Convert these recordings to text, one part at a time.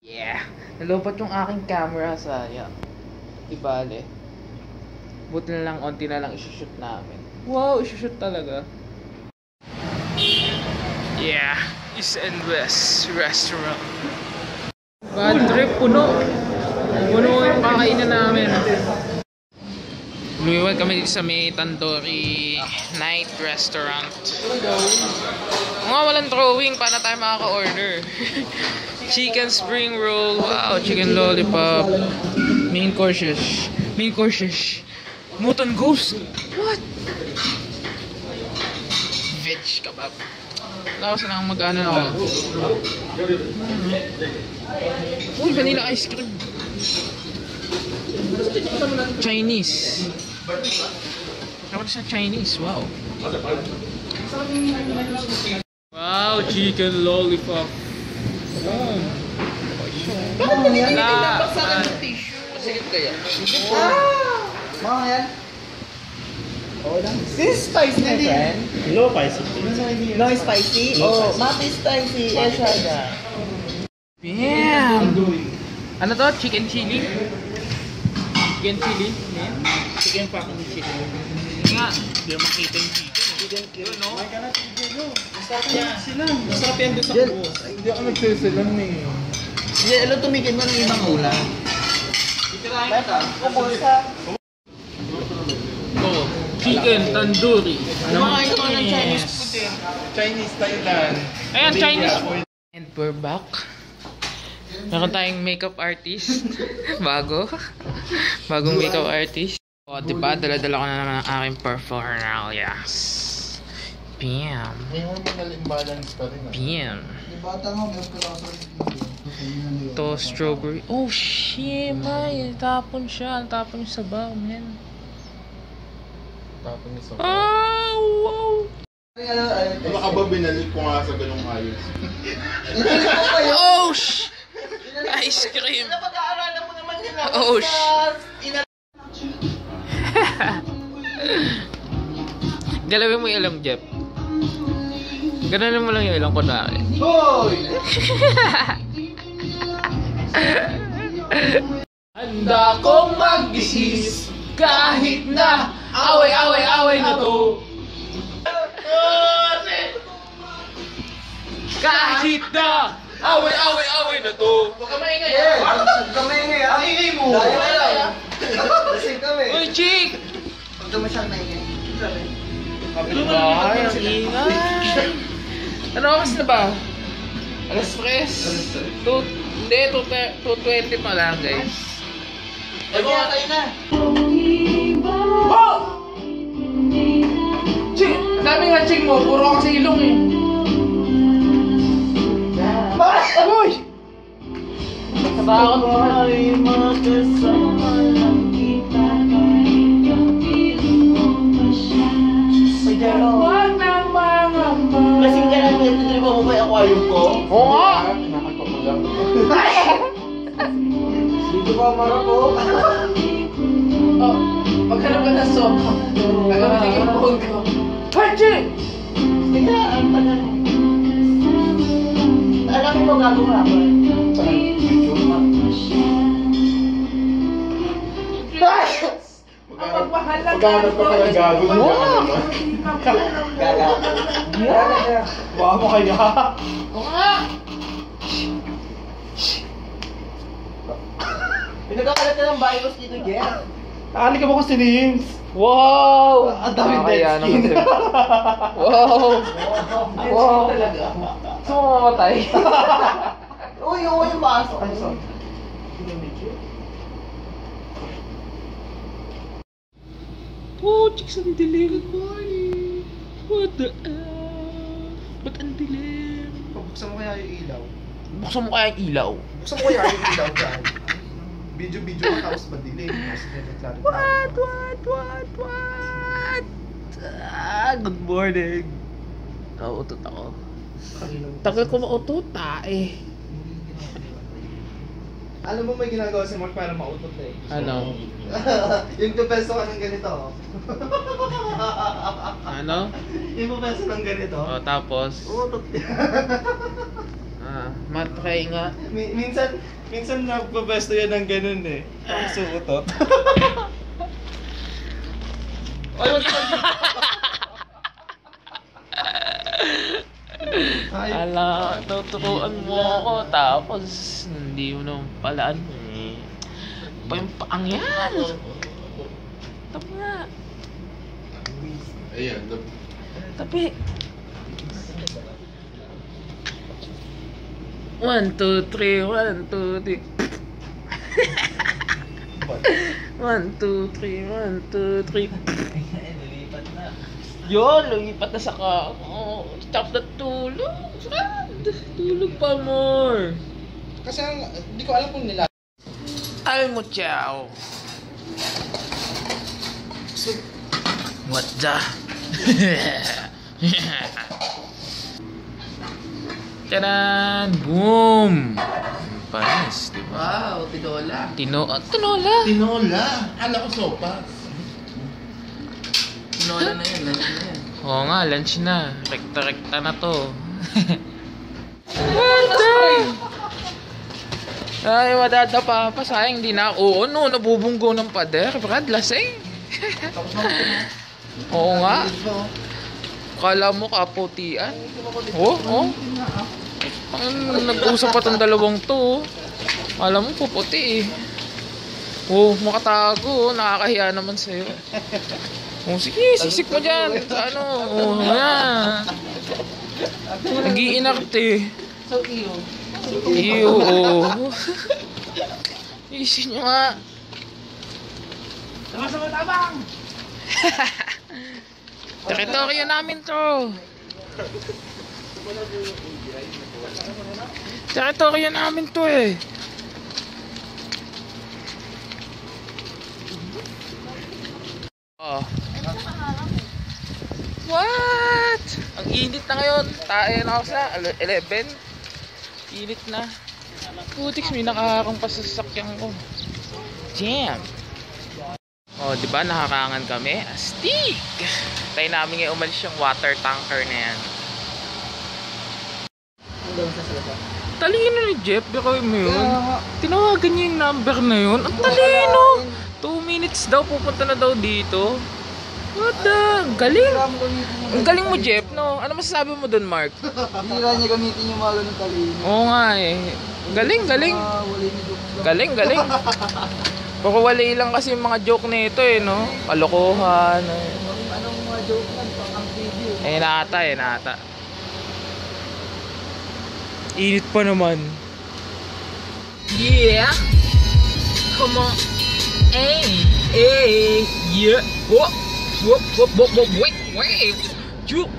Yeah! Nalobat yung aking camera, sayang. Ibale. Buti na lang, onti na lang isushoot namin. Wow, isushoot talaga. Yeah! East and West Restaurant. Bad trip, puno. Puno yung pakainan namin. Lumiwag kami dito sa may Tandoori Night Restaurant. Mga walang drawing, paano tayo makaka-order? Chicken spring roll, wow, chicken lollipop, main courses, Muton Ghost, what? Veg kebab. Tapos lang mag-ano na ako. Uy, vanilla ice cream. Chinese. Ako sa Chinese, wow. Wow, chicken lollipop. Bakit ka nililipag sa akin ng tissue? Masigit kaya? Mga yan? This is spicy, my friend. No spicy. No spicy? Oh, mati spicy. Yes, Shada. Bam! Ano to? Chicken chili? Chicken chili? Chicken fucking chicken. Nga. Hindi mo makita yung chicken. Yun, no? Masarap yan. Masarap yan doon sa kubo. Hindi ako nagsisilan eh. Hindi, alam tumigil mo ng ibang ulam. Kubusa. Ito. Chicken tandoori. Kumakain ko ng Chinese food eh. Chinese Thailand. Ayan, Chinese food. And we're back. Meron tayong makeup artist. Bagong makeup artist. O, diba? Dala-dala ko na naman ang aking performalias. Bam. May hormonal imbalance pa rin. Bam. Bata mo, meron ko lang sa Ito, strawberry. Oh, shit, may. Tapon siya. Tapon yung sabaw, man. Tapon niya sa Oh, wow. Baka ba binalik ko nga sa ganung ayos? Oh, shit. Ice cream. Napag-aaralan mo naman yun. Oh, shit. Galawin mo yung ilong, Jeff. Gananin mo lang yung ilong ko na akin. Hoy! Handa kong mag-isis kahit na away na to. Kahit na away na to. Huwag ka maingay. Kamay nga. Ang ingay mo. Dahil lang. Lasing kami. Uy, chick! Huwag ka masyang naingay. Ay, ang ingay. Ano oras na ba? Alas 3? Hindi, 2:20 pa lang, guys. Tayo na. Oh! Chick! Ang dami nga chick mo. Puro kasi ilong eh. Uy! Natakot mo. Huwag nang mangamba. Lasing ka lang yung trip mo ba yung aquarium ko? Oo nga! Nakakot mo lang. Dito ba mara ko? Oh, maghanap ka na sopa. Gagamitin yung phone ko. Hey, chick! Sige, ang tagal mo. Alam mo gagawa ako. Ang magmahal Maghanap ka pala gago mo. Gaga. Gaga. Baka mo kaya. Oo nga! Pinagkakalat na ng virus dito, Jeff. Nakali ka mo kasi ni Hims. Wow! Ang daming dead skin. Wow! Wow! Gusto mo mamatay? Uy, yung baso. Ay, sorry. Oh, chicks, ang dilim. Good morning! What the F? Ba't ang dilim? Buksan mo kaya yung ilaw. Buksan mo kaya ang ilaw. Buksan mo kaya yung ilaw dyan. Video ka tapos madilim. What? Good morning. Nauutot ako. Tagal ko mautot, eh. Alam mo may ginagawa si Mark para mautot eh. Ano? Yung pupeso ka ng ganito. Ano? Yung pupeso ng ganito. O, tapos? Utot. Matry nga. Minsan nagpabesto yan ng ganun eh. Ang suutot. Ala, tuturuan mo ako. Tapos, hindi mo naman pala ano eh. Pa yung paang yan. Tabi nga. Ayan. Tabi. 1, 2, 3, 1, 2, 3. 1, 2, 3, 1, 2, 3. Lulipat na. Yun, lumipat na sa ka. Oh, stop na tulog. Sad. Tulog pa more. Kasi hindi ko alam kung nila. Al mo chow. What the? Taran! Boom! Panis, di ba? Wow, tinola. Tinola? Tinola. Ala ko sopa. Tinola na yan, lunch na yan. Oo nga, lunch na. Rekta-rekta na to. What the? Ay, madadapa pa. Sayang di na. Oo, no, nabubunggo ng pader. Brad, lasing. Oo nga. Kala mo kaputian. Oh. Nag-usap pa tong dalawang to. Kala mo puputi eh. Oh, makatago. Nakakahiya naman sa'yo. Oh, sige, sisik mo dyan. Sa ano. Oh, yan. Nag-iinarte. So, iyo. Iyo, oh. Isin nyo nga. Sama-sama tabang! Teritoryo namin to. Teritoryo namin to eh. Oh. What? Ang init na ngayon. Tayo na ako sa 11. Init na. Putix, may nakaharang pa sa sasakyan ko. Damn. Oh, di ba nakakangan kami? Astig! Tayo namin ngayon umalis yung water tanker na yan. Talino ni Jeff, baka mo yun. Tinawagan niya yung number na yun. Ang talino! 2 minutes daw, pupunta na daw dito. What the? Galing! Ang galing mo, Jeff, no? Ano masasabi mo dun, Mark? Bira niya gamitin yung mga ganun talino. Oo nga eh. Galing. Wala niya joke lang. Galing. Puro wali lang kasi yung mga joke nito eh, no? Kalokohan. Anong mga joke lang, pang ang video. Eh, nata. Init pa naman. Yeah! Come on! Hey! Yeah! Whoop! Wait! Chuk!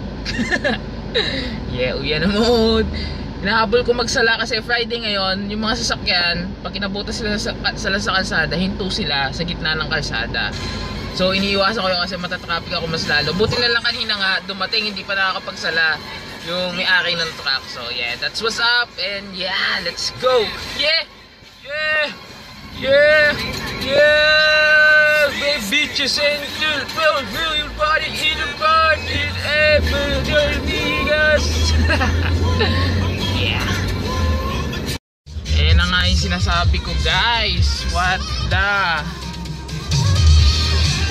Yeah, uyan na mood. Hinahabol ko magsala kasi Friday ngayon, yung mga sasakyan, pag kinabutas sila sa kalsada, hinto sila sa gitna ng kalsada. So iniiwasan ko yun kasi matatraffic ako mas lalo. Buti na lang kanina nga, dumating, hindi pa nakakapagsala yung may-ari ng truck. So yeah, that's what's up, and yeah, let's go! Yeah! Baby bitches and feel your body in the body ever your niggas. Yeah. Na nga yung sinasabi ko, guys. What the?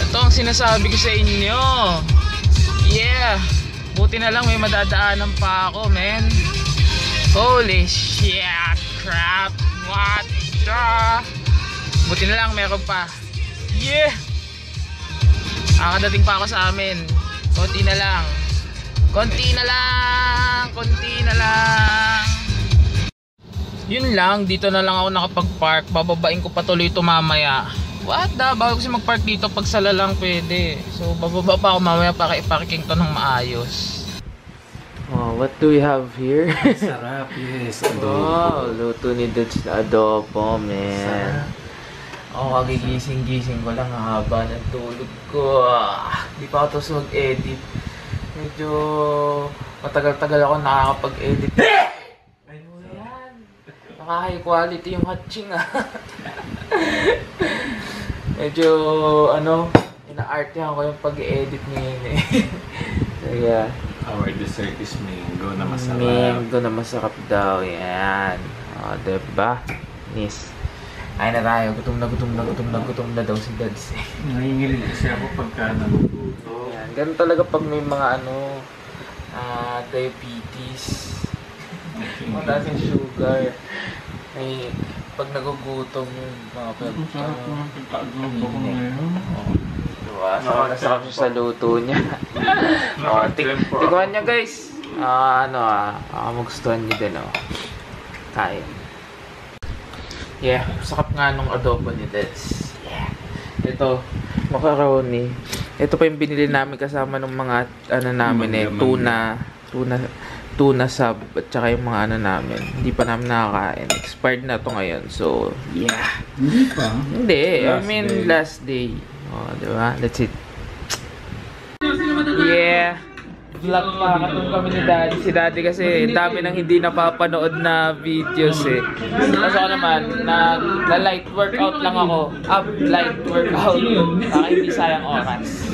Ito ang sinasabi ko sa inyo. Yeah. Buti na lang may madadaanan pa ako, man. Holy shit, crap. What the? Buti na lang meron pa. Yeah. Nakadating pa ako sa amin. Konti na lang. Yun lang, dito na lang ako nakapag-park. Bababain ko patuloy ito mamaya. What the? Bago kasi mag-park dito, pag sala lang pwede. So bababa pa ako mamaya para i-parking to ng maayos. Oh, what do we have here? Sarap, yes. Oh, luto ni Dutch na adobo, man. Oh, kagigising-gising ko lang, haba ng tulog ko. Di pa ako tapos mag-edit. Medyo matagal-tagal ako nakakapag-edit. Ano yan? Naka-high quality yung hatching Medyo, ina-artehan ko yung pag-edit ngayon eh. So yeah. our dessert is mango na masarap. Mango na masarap daw. Yan. O, diba? Nis. Ay na tayo. Gutom na daw si Dads. Nanginginig kasi ako pagka nagugutom. Yan. Ganun talaga pag may mga diabetes. Mataas yung sugar. May pag nagugutom yung mga Pagka-adobo ko ngayon. Diba? Sarap siya sa luto niya. Tignan niya guys. Magustuhan niyo din Kain. Yeah, sakap nga nung adobo ni Deds. Yeah. Ito, macaroni. Ito pa yung binili namin kasama ng mga namin tuna sub at saka yung mga namin. Hindi pa namin nakakain. Expired na to ngayon. So, yeah. Hindi pa? Hindi. Last day. Oh, diba? That's it. Yeah. Vlog pa. Katong kami ni Daddy. Si Daddy kasi dami nang hindi napapanood na videos Tapos ako naman, na-light workout lang ako. Light workout. Para hindi sayang oras.